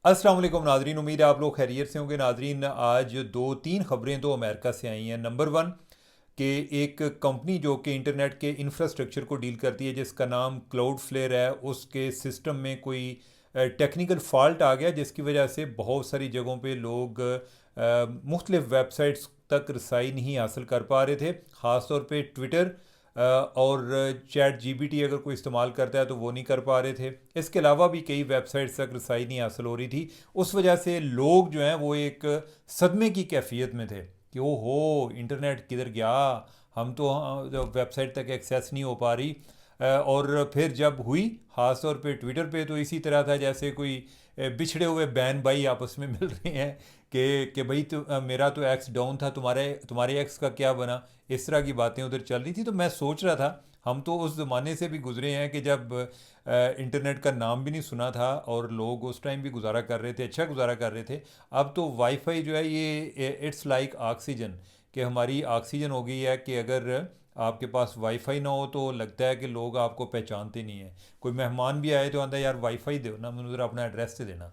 अस्सलाम वालेकुम नाजरीन, उम्मीद है आप लोग खैरियत से होंगे। नाजरीन, आज दो तीन खबरें तो अमेरिका से आई हैं। नंबर वन, कि एक कंपनी जो कि इंटरनेट के इंफ्रास्ट्रक्चर को डील करती है जिसका नाम क्लाउड फ्लेयर है, उसके सिस्टम में कोई टेक्निकल फॉल्ट आ गया जिसकी वजह से बहुत सारी जगहों पे लोग मुख्तलिफ वेबसाइट्स तक रसाई नहीं हासिल कर पा रहे थे। ख़ास तौर पे ट्विटर और चैट जीपीटी अगर कोई इस्तेमाल करता है तो वो नहीं कर पा रहे थे। इसके अलावा भी कई वेबसाइट्स तक रसाई नहीं हासिल हो रही थी। उस वजह से लोग जो हैं वो एक सदमे की कैफियत में थे कि ओहो, इंटरनेट किधर गया, हम तो वेबसाइट तक एक्सेस नहीं हो पा रही। और फिर जब हुई, ख़ास तौर पे ट्विटर पे, तो इसी तरह था जैसे कोई बिछड़े हुए बहन भाई आपस में मिल रहे हैं कि भाई तो मेरा तो एक्स डाउन था, तुम्हारे एक्स का क्या बना। इस तरह की बातें उधर चल रही थी। तो मैं सोच रहा था, हम तो उस ज़माने से भी गुजरे हैं कि जब इंटरनेट का नाम भी नहीं सुना था और लोग उस टाइम भी गुजारा कर रहे थे, अच्छा गुजारा कर रहे थे। अब तो वाईफाई जो है ये इट्स लाइक ऑक्सीजन, कि हमारी ऑक्सीजन हो गई है कि अगर आपके पास वाईफाई ना हो तो लगता है कि लोग आपको पहचानते नहीं हैं। कोई मेहमान भी आए तो आंदा यार वाईफाई दो ना, मुझे अपना एड्रेस दे देना।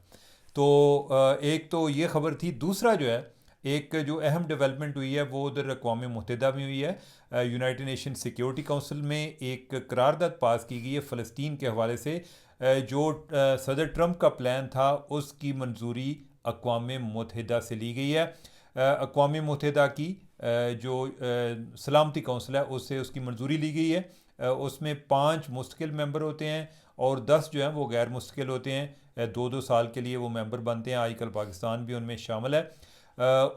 तो एक तो ये खबर थी। दूसरा जो है, एक जो अहम डेवलपमेंट हुई है वो उधर अक़वाम मुत्तहिदा में हुई है। यूनाइटेड नेशन सिक्योरिटी काउंसिल में एक करारदाद पास की गई है फ़लस्तीन के हवाले से। जो सदर ट्रंप का प्लान था उसकी मंजूरी अक़वाम मुत्तहिदा से ली गई है। अक़वाम मुत्तहिदा की जो सलामती काउंसिल है उससे उसकी मंजूरी ली गई है। उसमें 5 मुस्तकिल मेंबर होते हैं और 10 जो हैं वो गैर मुस्तकिल होते हैं। 2-2 साल के लिए वो मेंबर बनते हैं। आजकल पाकिस्तान भी उनमें शामिल है।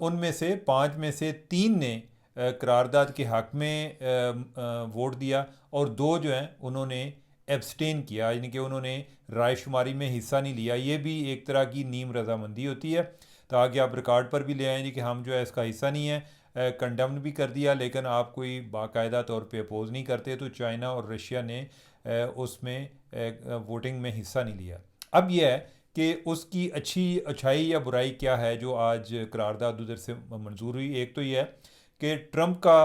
उनमें से 5 में से 3 ने करारदाद के हक़ में वोट दिया और 2 जो हैं उन्होंने एब्सटेन किया, यानी कि उन्होंने राय शुमारी में हिस्सा नहीं लिया। ये भी एक तरह की नीम रजामंदी होती है, ताकि आप रिकॉर्ड पर भी ले आएँ जी कि हम जो है इसका हिस्सा नहीं है। कंडम्न भी कर दिया, लेकिन आप कोई बाकायदा तौर पे अपोज़ नहीं करते। तो चाइना और रशिया ने उसमें वोटिंग में हिस्सा नहीं लिया। अब यह है कि उसकी अच्छाई या बुराई क्या है जो आज करारदाद उधर से मंजूर हुई। एक तो यह है कि ट्रंप का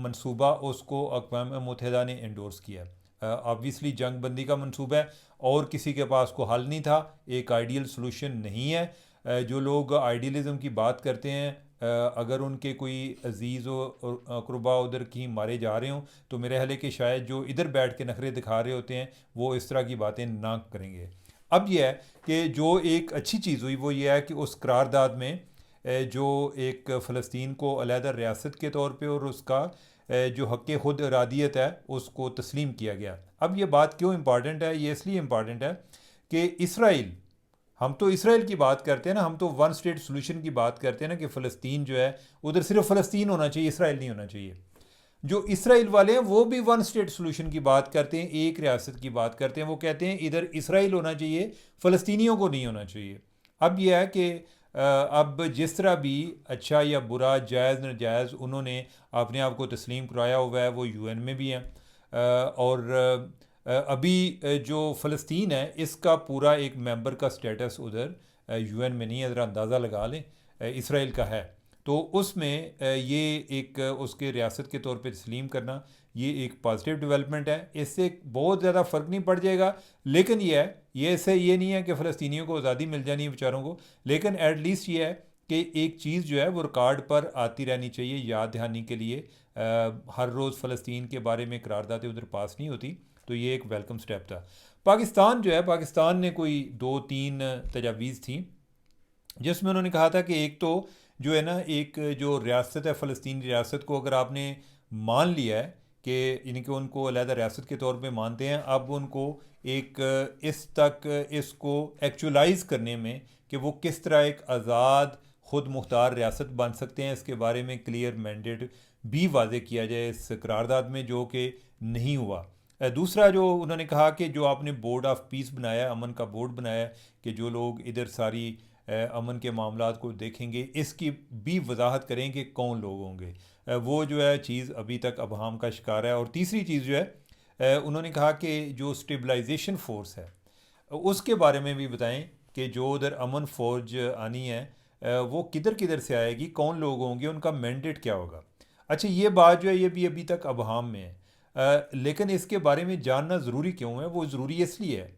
मंसूबा उसको अक़वाम मुत्तहिदा ने एंडोर्स किया। ऑब्वियसली जंग बंदी का मंसूबा है और किसी के पास को हल नहीं था, एक आइडियल सोल्यूशन नहीं है। जो लोग आइडियलिज़म की बात करते हैं, अगर उनके कोई अजीज़ और अक़रबा उधर कहीं मारे जा रहे हों तो मेरे ख्याल है कि शायद जो इधर बैठ के नखरे दिखा रहे होते हैं वो इस तरह की बातें ना करेंगे। अब यह है कि जो एक अच्छी चीज़ हुई वो ये है कि उस करारदाद में जो एक फ़लस्तीन को अलहदा रियासत के तौर पे और उसका जो हक़ खुद इरादियत है उसको तस्लीम किया गया। अब ये बात क्यों इम्पॉर्टेंट है? ये इसलिए इम्पॉर्टेंट है कि इसराइल, हम तो इसराइल की बात करते हैं ना, हम तो वन स्टेट सोल्यूशन की बात करते हैं ना, कि फ़लस्तीन जो है उधर सिर्फ फ़लस्तीन होना चाहिए, इसराइल नहीं होना चाहिए। जो इसराइल वाले हैं वो भी वन स्टेट सोल्यूशन की बात करते हैं, एक रियासत की बात करते हैं। वो कहते हैं इधर इसराइल होना चाहिए, फ़लस्तीनियों को नहीं होना चाहिए। अब यह है कि अब जिस तरह भी अच्छा या बुरा, जायज़ नाजायज़, उन्होंने अपने आप को तस्लीम कराया हुआ है, वो यूएन में भी हैं। और अभी जो फ़लस्तीन है इसका पूरा एक मेंबर का स्टेटस उधर यूएन में नहीं है, ज़रा अंदाज़ा लगा लें। इसराइल का है तो उसमें ये एक उसके रियासत के तौर पे तस्लीम करना, ये एक पॉजिटिव डेवलपमेंट है। इससे बहुत ज़्यादा फ़र्क नहीं पड़ जाएगा, लेकिन ये है, ये इससे ये नहीं है कि फ़लस्तीनियों को आज़ादी मिल जानी है बेचारों को, लेकिन एटलीस्ट ये है कि एक चीज़ जो है वो रिकॉर्ड पर आती रहनी चाहिए याद दहानी के लिए। हर रोज़ फ़लस्तीन के बारे में करारदादें उधर पास नहीं होती। तो ये एक वेलकम स्टेप था। पाकिस्तान जो है, पाकिस्तान ने कोई 2-3 तजावीज़ थी जिसमें उन्होंने कहा था कि एक तो जो है ना, एक जो रियासत है फ़लस्तीन रियासत को अगर आपने मान लिया है कि इनके उनको अलहदा रियासत के तौर पे मानते हैं, अब उनको एक इस तक इसको एक्चुअलाइज़ करने में कि वो किस तरह एक आज़ाद खुद मुख्तार रियासत बन सकते हैं, इसके बारे में क्लियर मैंडेट भी वाजे किया जाए इस करारदाद में, जो कि नहीं हुआ। दूसरा जो उन्होंने कहा कि जो आपने बोर्ड ऑफ पीस बनाया, अमन का बोर्ड बनाया, कि जो लोग इधर सारी अमन के मामलात को देखेंगे, इसकी भी वजाहत करें कि कौन लोग होंगे। वो जो है चीज़ अभी तक अबहम का शिकार है। और तीसरी चीज़ जो है, उन्होंने कहा कि जो स्टेबलाइजेशन फ़ोर्स है उसके बारे में भी बताएं कि जो उधर अमन फ़ौज आनी है वो किधर किधर से आएगी, कौन लोग होंगे, उनका मैंडेट क्या होगा। अच्छा, ये बात जो है ये भी अभी तक अबहम में है। लेकिन इसके बारे में जानना ज़रूरी क्यों है? वो ज़रूरी इसलिए है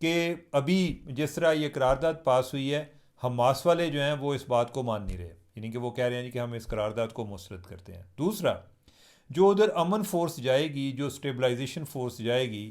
कि अभी जिस तरह ये करारदाद पास हुई है, हमास वाले जो हैं वो इस बात को मान नहीं रहे, यानी कि वो कह रहे हैं कि हम इस करारदाद को मुस्तरद करते हैं। दूसरा, जो उधर अमन फोर्स जाएगी, जो स्टेबलाइजेशन फोर्स जाएगी,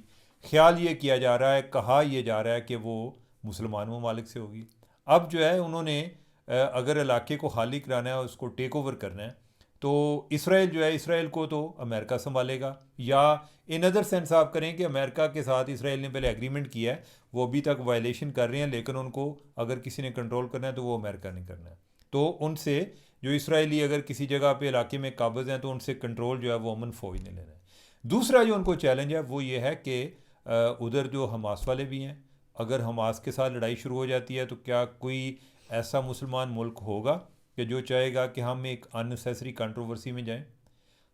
ख्याल ये किया जा रहा है, कहा यह जा रहा है कि वो मुसलमान ममालिक से होगी। अब जो है उन्होंने अगर इलाके को खाली कराना है, उसको टेक ओवर करना है, तो इसराइल जो है, इसराइल को तो अमेरिका संभालेगा, या इन अदर सेंस आप करें कि अमेरिका के साथ इसराइल ने पहले एग्रीमेंट किया है, वो अभी तक वायलेशन कर रहे हैं, लेकिन उनको अगर किसी ने कंट्रोल करना है तो वो अमेरिका ने करना है। तो उनसे जो इसराइली अगर किसी जगह पे इलाके में काबिज हैं तो उनसे कंट्रोल जो है वो अमन फ़ौज ने लेना है। दूसरा जो उनको चैलेंज है वो ये है कि उधर जो हमास वाले भी हैं, अगर हमास के साथ लड़ाई शुरू हो जाती है तो क्या कोई ऐसा मुसलमान मुल्क होगा कि जो चाहेगा कि हम एक अननेसेसरी कंट्रोवर्सी में जाएं?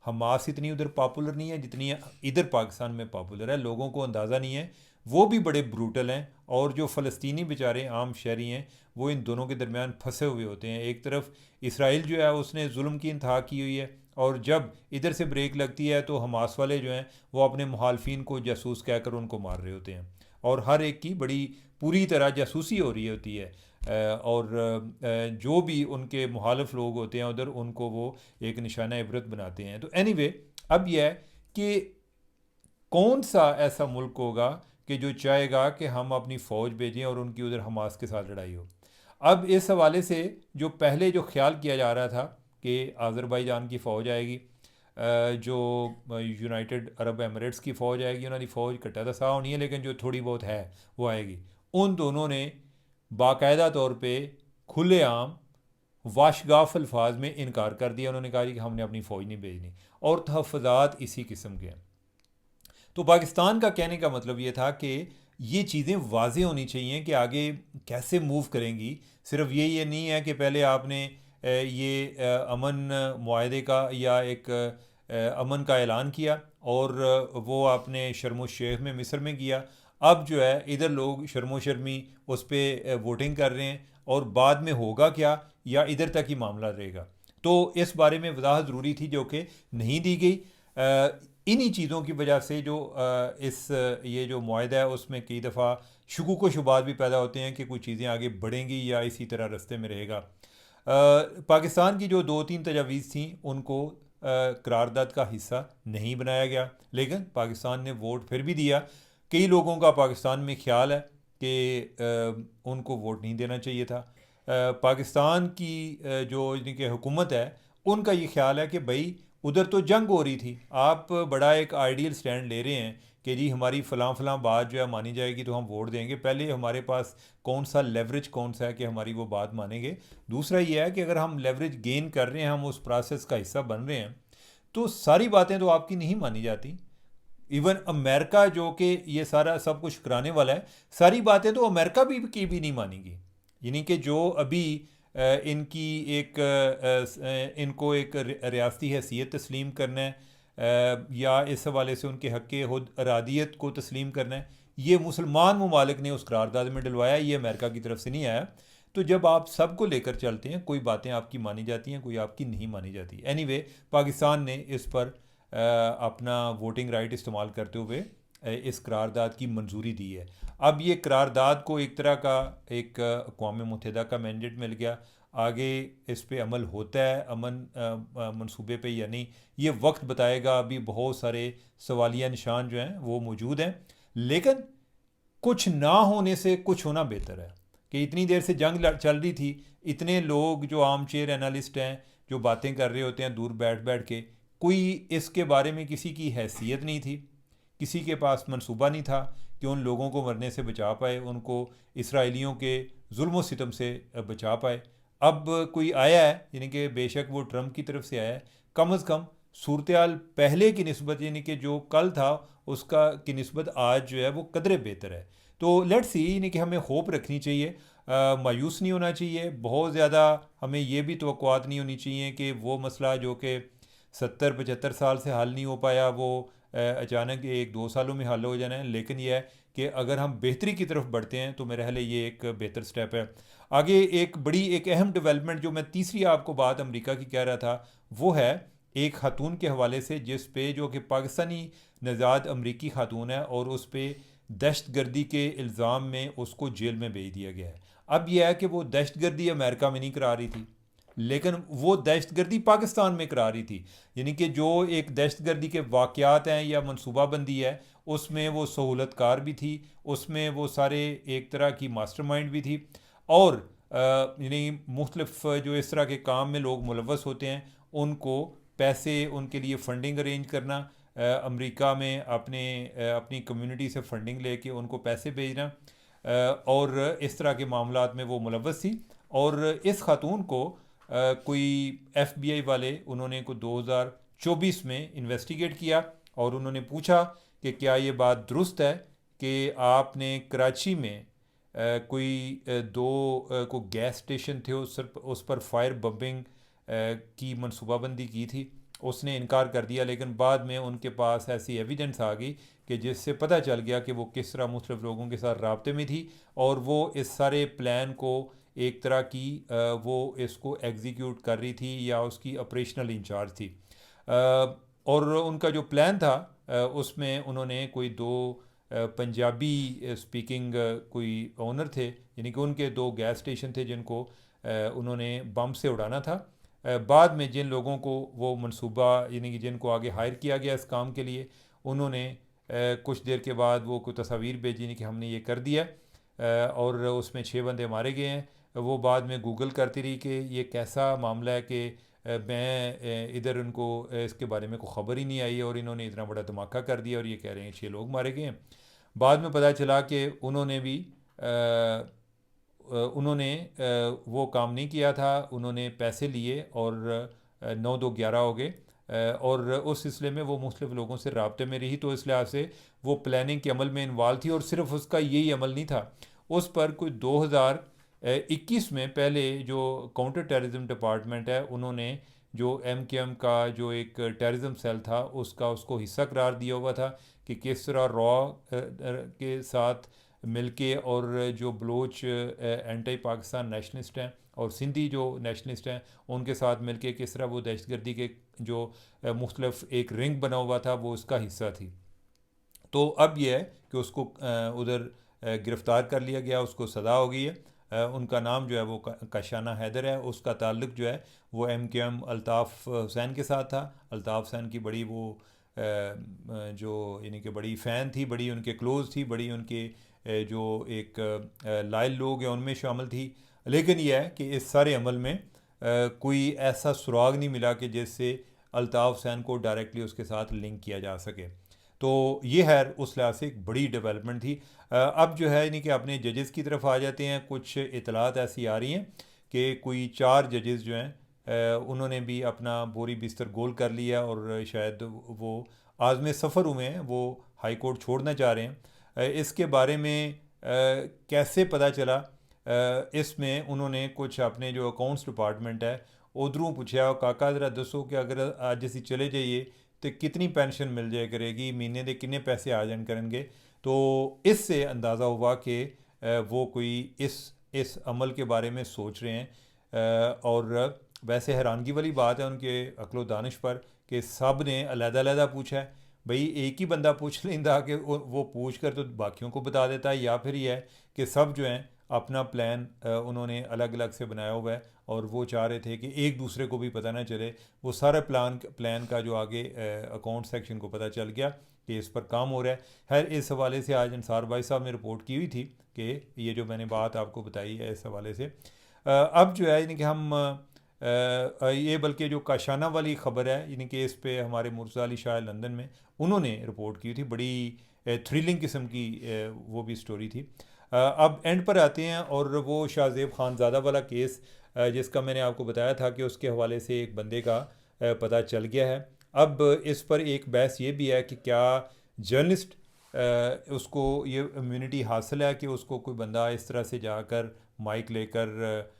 हमास इतनी उधर पॉपुलर नहीं है जितनी इधर पाकिस्तान में पॉपुलर है। लोगों को अंदाज़ा नहीं है, वो भी बड़े ब्रूटल हैं, और जो फ़लस्तीनी बेचारे आम शहरी हैं वो इन दोनों के दरमियान फंसे हुए होते हैं। एक तरफ इसराइल जो है उसने जुल्म की इंतहा की हुई है, और जब इधर से ब्रेक लगती है तो हमास वाले जो हैं वो अपने मुखालफिन को जासूस कहकर उनको मार रहे होते हैं, और हर एक की बड़ी पूरी तरह जासूसी हो रही होती है। और जो भी उनके मुखालिफ लोग होते हैं उधर, उनको वो एक निशाना इबरत बनाते हैं। तो एनीवे, अब यह है कि कौन सा ऐसा मुल्क होगा कि जो चाहेगा कि हम अपनी फ़ौज भेजें और उनकी उधर हमास के साथ लड़ाई हो। अब इस हवाले से जो पहले जो ख्याल किया जा रहा था कि आज़रबाईजान की फ़ौज आएगी, जो यूनाइटेड अरब एमिरेट्स की फ़ौज आएगी, उन्होंने फ़ौज कट्टा दसा होनी है लेकिन जो थोड़ी बहुत है वो आएगी, उन दोनों ने बाकायदा तौर पे खुलेआम वाशगाफ अल्फाज में इनकार कर दिया। उन्होंने कहा कि हमने अपनी फ़ौज नहीं भेजनी, और तहफ़्फ़ुज़ात इसी किस्म के हैं। तो पाकिस्तान का कहने का मतलब ये था कि ये चीज़ें वाज़ेह होनी चाहिए कि आगे कैसे मूव करेंगी। सिर्फ ये नहीं है कि पहले आपने ये अमन मुआहदे का या एक अमन का ऐलान किया और वो आपने शर्म शेख में मिस्र में किया, अब जो है इधर लोग शर्मो शर्मी उस पर वोटिंग कर रहे हैं, और बाद में होगा क्या या इधर तक ही मामला रहेगा। तो इस बारे में वजाहत ज़रूरी थी जो कि नहीं दी गई। इन्हीं चीज़ों की वजह से जो ये जो मुआहदा है उसमें कई दफ़ा शुकूक व शुबात भी पैदा होते हैं कि कुछ चीज़ें आगे बढ़ेंगी या इसी तरह रास्ते में रहेगा। पाकिस्तान की जो 2-3 तजावीज़ थी उनको करारदाद का हिस्सा नहीं बनाया गया, लेकिन पाकिस्तान ने वोट फिर भी दिया। कई लोगों का पाकिस्तान में ख्याल है कि उनको वोट नहीं देना चाहिए था। पाकिस्तान की जो इनकी हुकूमत है उनका ये ख्याल है कि भाई उधर तो जंग हो रही थी, आप बड़ा एक आइडियल स्टैंड ले रहे हैं कि जी हमारी फ़लाँ बात जो है मानी जाएगी तो हम वोट देंगे। पहले हमारे पास कौन सा लेवरेज कौन सा है कि हमारी वो बात मानेंगे। दूसरा ये है कि अगर हम लेवरेज गेन कर रहे हैं, हम उस प्रोसेस का हिस्सा बन रहे हैं, तो सारी बातें तो आपकी नहीं मानी जाती। इवन अमेरिका जो कि ये सारा सब कुछ कराने वाला है, सारी बातें तो अमेरिका भी की भी नहीं मानेगी। यानी कि जो अभी इनकी इनको एक रियासती हैसियत तस्लीम करना है, या इस हवाले से उनके हक़ खुद अरादियत को तस्लीम करना है, ये मुसलमान ममालिक ने उस करारदाद में डलवाया, ये अमेरिका की तरफ से नहीं आया। तो जब आप सबको लेकर चलते हैं, कोई बातें आपकी मानी जाती हैं, कोई आपकी नहीं मानी जाती। एनीवे, पाकिस्तान ने इस पर अपना वोटिंग राइट इस्तेमाल करते हुए इस करारदाद की मंजूरी दी है। अब ये करारदाद को एक तरह का एक अक़वाम मुत्तहिदा का मैंडेट मिल गया। आगे इस पे अमल होता है अमन मंसूबे पे या नहीं, ये वक्त बताएगा। अभी बहुत सारे सवालिया निशान जो हैं वो मौजूद हैं, लेकिन कुछ ना होने से कुछ होना बेहतर है। कि इतनी देर से जंग चल रही थी, इतने लोग जो आर्म चेयर एनालिस्ट हैं जो बातें कर रहे होते हैं दूर बैठ बैठ के, कोई इसके बारे में किसी की हैसियत नहीं थी, किसी के पास मंसूबा नहीं था कि उन लोगों को मरने से बचा पाए, उनको इसराइलियों के जुल्म सितम से बचा पाए। अब कोई आया है, यानी कि बेशक वो ट्रंप की तरफ से आया है, कम अज़ कम सूरत हाल पहले की निस्बत, यानी कि जो कल था उसका की निस्बत आज जो है वो कदरे बेहतर है। तो लेट्स सी, यानी कि हमें होप रखनी चाहिए, मायूस नहीं होना चाहिए। बहुत ज़्यादा हमें ये भी तवक्कुआत नहीं होनी चाहिए कि वो मसला जो कि 70-75 साल से हल नहीं हो पाया वो अचानक 1-2 सालों में हल हो जाना है। लेकिन यह है कि अगर हम बेहतरी की तरफ बढ़ते हैं तो मेरे ख्याल ये एक बेहतर स्टेप है। आगे एक बड़ी एक अहम डेवलपमेंट जो मैं तीसरी आपको बात अमेरिका की कह रहा था, वो है एक खातून के हवाले से, जिस पे जो कि पाकिस्तानी नज़ाद अमरीकी खातून है और उस पे दहशतगर्दी के इल्ज़ाम में उसको जेल में भेज दिया गया है। अब यह है कि वो दहशतगर्दी अमेरिका में नहीं करा रही थी, लेकिन वो दहशतगर्दी पाकिस्तान में करा रही थी। यानी कि जो एक दहशतगर्दी के वाक़यात हैं या मनसूबाबंदी है, उसमें वो सहूलतकार भी थी, उसमें वो सारे एक तरह की मास्टरमाइंड भी थी। और यानी मुख्तलिफ जो इस तरह के काम में लोग मुलव्वस होते हैं, उनको पैसे, उनके लिए फ़ंडिंग अरेंज करना, अमेरिका में अपनी कम्युनिटी से फ़ंडिंग लेके उनको पैसे भेजना, और इस तरह के मामलात में वो मुलव्वस थी। और इस खातून को कोई FBI वाले उन्होंने को 2024 में इन्वेस्टिगेट किया और उन्होंने पूछा कि क्या ये बात दुरुस्त है कि आपने कराची में कोई को गैस स्टेशन थे, उस पर फायर बम्बिंग की मनसूबाबंदी की थी। उसने इनकार कर दिया, लेकिन बाद में उनके पास ऐसी एविडेंस आ गई कि जिससे पता चल गया कि वो किस तरह मुख्तलिफ लोगों के साथ राब्ते में थी और वो इस सारे प्लान को एक तरह की वो इसको एग्जीक्यूट कर रही थी या उसकी ऑपरेशनल इंचार्ज थी। और उनका जो प्लान था, उसमें उन्होंने कोई दो पंजाबी स्पीकिंग कोई ओनर थे, यानी कि उनके दो गैस स्टेशन थे जिनको उन्होंने बम से उड़ाना था। बाद में जिन लोगों को वो मंसूबा, यानी कि जिनको आगे हायर किया गया इस काम के लिए, उन्होंने कुछ देर के बाद वो कोई तस्वीर भेजी कि हमने ये कर दिया, और उसमें 6 बंदे मारे गए हैं। वो बाद में गूगल करती रही कि ये कैसा मामला है कि मैं इधर उनको इसके बारे में कोई ख़बर ही नहीं आई और इन्होंने इतना बड़ा धमाका कर दिया और ये कह रहे हैं 6 लोग मारे गए हैं। बाद में पता चला कि उन्होंने भी वो काम नहीं किया था, उन्होंने पैसे लिए और 9-2-11 हो गए। और उस सिलसिले में वो मुख्तलिफ लोगों से राब्ते में रही, तो इस लिहाज से वो प्लानिंग के अमल में इन्वॉल्व थी। और सिर्फ उसका यही अमल नहीं था, उस पर कोई 2021 में पहले जो काउंटर टेररिज्म डिपार्टमेंट है, उन्होंने जो MKM का जो एक टेररिज्म सेल था उसको हिस्सा करार दिया हुआ था कि किस तरह रॉ के साथ मिलके और जो बलोच एंटी पाकिस्तान नेशनलिस्ट हैं और सिंधी जो नेशनलिस्ट हैं उनके साथ मिलके किस तरह वो दहशतगर्दी के जो मुख्तलिफ एक रिंग बना हुआ था वो उसका हिस्सा थी। तो अब यह है कि उसको उधर गिरफ़्तार कर लिया गया, उसको सज़ा हो गई है। उनका नाम जो है वो काशाना हैदर है। उसका ताल्लुक़ जो है वो MKM अल्ताफ़ हुसैन के साथ था। अल्ताफ़ हुसैन की बड़ी वो जो यानी कि बड़ी फ़ैन थी, बड़ी उनके क्लोज़ थी, बड़ी उनके जो एक लायल लोग हैं उनमें शामिल थी। लेकिन यह है कि इस सारे अमल में कोई ऐसा सुराग नहीं मिला कि जिससे अल्ताफ़ हुसैन को डायरेक्टली उसके साथ लिंक किया जा सके। तो ये है उस लिहाज से एक बड़ी डेवलपमेंट थी। अब जो है यानी कि अपने जजेस की तरफ आ जाते हैं। कुछ इतलात ऐसी आ रही हैं कि कोई 4 जजेस जो हैं उन्होंने भी अपना बोरी बिस्तर गोल कर लिया और शायद वो आज़म सफ़र हुए हैं, वो हाई कोर्ट छोड़ना चाह रहे हैं। इसके बारे में कैसे पता चला, इसमें उन्होंने कुछ अपने जो अकाउंट्स डिपार्टमेंट है उधरों पूछा, काका ज़रा दसो कि अगर अज असी चले जाइए तो कितनी पेंशन मिल जाया करेगी, महीने के कितने पैसे आ जान करेंगे। तो इससे अंदाज़ा हुआ कि वो कोई इस अमल के बारे में सोच रहे हैं। और वैसे हैरानगी वाली बात है उनके अक्ल दानिश पर कि सब ने अलग-अलग पूछा है। भाई एक ही बंदा पूछ लेंदा कि वो पूछ कर तो बाकियों को बता देता है, या फिर ये है कि सब जो हैं अपना प्लान उन्होंने अलग अलग से बनाया हुआ है और वो चाह रहे थे कि एक दूसरे को भी पता ना चले। वो सारा प्लान का जो आगे अकाउंट सेक्शन को पता चल गया कि इस पर काम हो रहा है। खैर इस हवाले से आज अंसार भाई साहब ने रिपोर्ट की हुई थी कि ये जो मैंने बात आपको बताई है इस हवाले से अब जो है यानी कि हम ये बल्कि जो काशाना वाली ख़बर है यानी कि इस पे हमारे मुर्तज़ा अली शाह लंदन में उन्होंने रिपोर्ट की थी। बड़ी थ्रिलिंग किस्म की वो भी स्टोरी थी। अब एंड पर आते हैं और वो शाहज़ेब खानज़ादा वाला केस जिसका मैंने आपको बताया था कि उसके हवाले से एक बंदे का पता चल गया है। अब इस पर एक बहस ये भी है कि क्या जर्नलिस्ट उसको ये इम्यूनिटी हासिल है कि उसको कोई बंदा इस तरह से जाकर माइक लेकर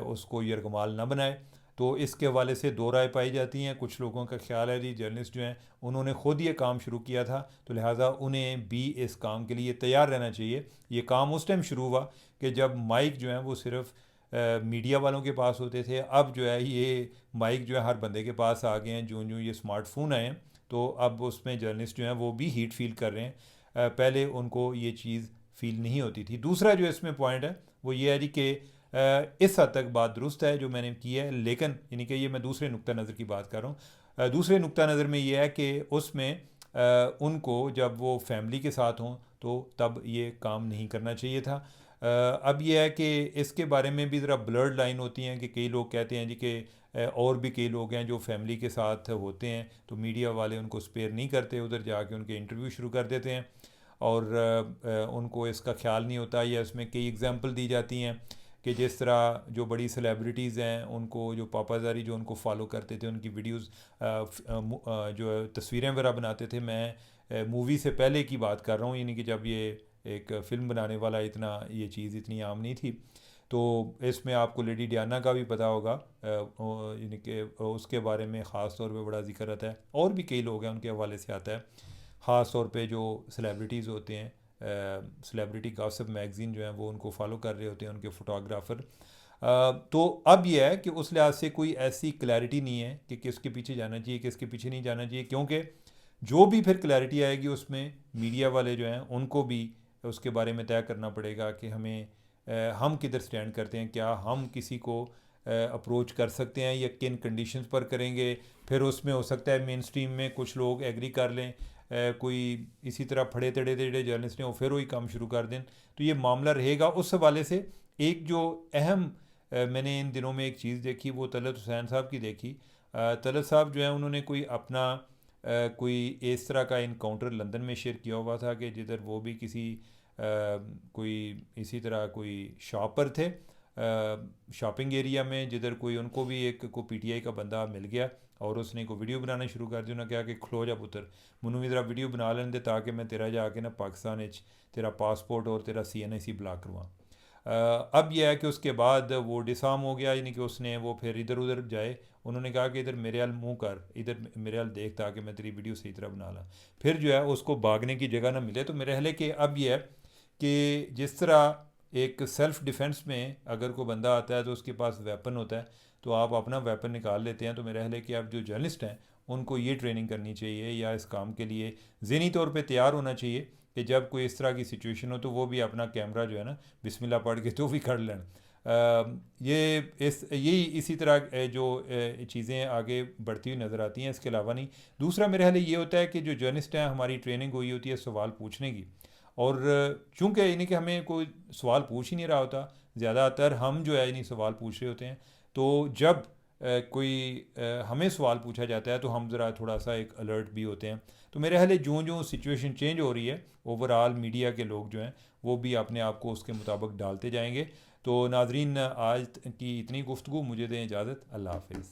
उसको यरगमाल ना बनाए। तो इसके हवाले से दो राय पाई जाती हैं। कुछ लोगों का ख्याल है जी जर्नलिस्ट जो हैं उन्होंने ख़ुद ये काम शुरू किया था, तो लिहाजा उन्हें भी इस काम के लिए तैयार रहना चाहिए। ये काम उस टाइम शुरू हुआ कि जब माइक जो हैं वो सिर्फ मीडिया वालों के पास होते थे। अब जो है ये माइक जो है हर बंदे के पास आ गए हैं। जो ये स्मार्टफोन आए हैं तो अब उसमें जर्नलिस्ट जो हैं वो भी हीट फील कर रहे हैं। पहले उनको ये चीज़ फील नहीं होती थी। दूसरा जो इसमें पॉइंट है वो ये है जी कि इस हद तक बात दुरुस्त है जो मैंने की है, लेकिन यानी कि ये मैं दूसरे नुक्ता नज़र की बात कर रहा हूँ। दूसरे नुक्ता नज़र में ये है कि उसमें उनको जब वो फैमिली के साथ हों तो तब ये काम नहीं करना चाहिए था। अब यह है कि इसके बारे में भी ज़रा ब्लर्ड लाइन होती हैं कि कई लोग कहते हैं जी कि और भी कई लोग हैं जो फैमिली के साथ होते हैं तो मीडिया वाले उनको स्पेयर नहीं करते, उधर जाके उनके इंटरव्यू शुरू कर देते हैं और उनको इसका ख्याल नहीं होता। या इसमें कई एग्जांपल दी जाती हैं कि जिस तरह जो बड़ी सेलिब्रिटीज़ हैं उनको जो पापाजारी जो उनको फॉलो करते थे उनकी वीडियोस जो तस्वीरें वगैरह बनाते थे। मैं मूवी से पहले की बात कर रहा हूँ, यानी कि जब ये एक फ़िल्म बनाने वाला इतना ये चीज़ इतनी आम नहीं थी। तो इसमें आपको लेडी डियाना का भी पता होगा, यानी कि उसके बारे में ख़ास तौर पे बड़ा जिक्र आता है। और भी कई लोग हैं उनके हवाले से आता है, ख़ास तौर पे जो सेलिब्रिटीज़ होते हैं, सेलिब्रिटी गॉसिप मैगज़ीन जो है वो उनको फॉलो कर रहे होते हैं, उनके फ़ोटोग्राफ़र। तो अब यह है कि उस लिहाज से कोई ऐसी क्लैरिटी नहीं है कि किसके पीछे जाना चाहिए किसके पीछे नहीं जाना चाहिए, क्योंकि जो भी फिर क्लैरिटी आएगी उसमें मीडिया वाले जो हैं उनको भी उसके बारे में तय करना पड़ेगा कि हमें हम किधर स्टैंड करते हैं, क्या हम किसी को अप्रोच कर सकते हैं या किन कंडीशंस पर करेंगे। फिर उसमें हो सकता है मेन स्ट्रीम में कुछ लोग एग्री कर लें, कोई इसी तरह फड़े तड़े तड़े जर्नलिस्ट हैं वो फिर वही काम शुरू कर दें। तो ये मामला रहेगा। उस हवाले से एक जो अहम मैंने इन दिनों में एक चीज़ देखी वो तलत हुसैन साहब की देखी। तलत साहब जो है उन्होंने कोई अपना कोई इस तरह का इनकाउंटर लंदन में शेयर किया हुआ था कि जिधर वो भी किसी कोई इसी तरह कोई शॉप पर थे, शॉपिंग एरिया में, जिधर कोई उनको भी एक को पीटीआई का बंदा मिल गया और उसने को वीडियो बनाना शुरू कर दिया। उन्होंने कहा कि खलो जा पुत्र मैनू भी ज़रा वीडियो बना लें दे ताकि मैं तेरा जाके ना पाकिस्तान तेरा पासपोर्ट और तेरा CNIC ब्लॉक करवाऊँ। अब यह है कि उसके बाद वो डिसाम हो गया, यानी कि उसने वो फिर इधर उधर जाए। उन्होंने कहा कि इधर मेरे हाल मुँह कर, इधर मेरे हाल देख ताकि मैं तेरी वीडियो सही तरह बना ला। फिर जो है उसको भागने की जगह ना मिले। तो मेरे ख्याल है कि अब यह है कि जिस तरह एक सेल्फ़ डिफेंस में अगर कोई बंदा आता है तो उसके पास वेपन होता है तो आप अपना वेपन निकाल लेते हैं। तो मेरा ख्याल है कि आप जो जर्नलिस्ट हैं उनको ये ट्रेनिंग करनी चाहिए या इस काम के लिए ज़हनी तौर पे तैयार होना चाहिए कि जब कोई इस तरह की सिचुएशन हो तो वो भी अपना कैमरा जो है ना बिस्मिल्लाह पढ़ के तो भी कर लें। यही इसी तरह जो चीज़ें आगे बढ़ती हुई नज़र आती हैं। इसके अलावा नहीं, दूसरा मेरे ख्याल ये होता है कि जो जर्नलिस्ट हैं हमारी ट्रेनिंग हुई होती है सवाल पूछने की, और चूँकि यानी कि हमें कोई सवाल पूछ ही नहीं रहा होता, ज़्यादातर हम जो है नहीं सवाल पूछ रहे होते हैं। तो जब कोई हमें सवाल पूछा जाता है तो हम ज़रा थोड़ा सा एक अलर्ट भी होते हैं। तो मेरे ख्याल जो जो सिचुएशन चेंज हो रही है ओवरऑल मीडिया के लोग जो हैं वो भी अपने आप को उसके मुताबिक डालते जाएंगे। तो नाजरीन आज की इतनी गुफ्तगू, मुझे दें इजाज़त, अल्लाह हाफिज़।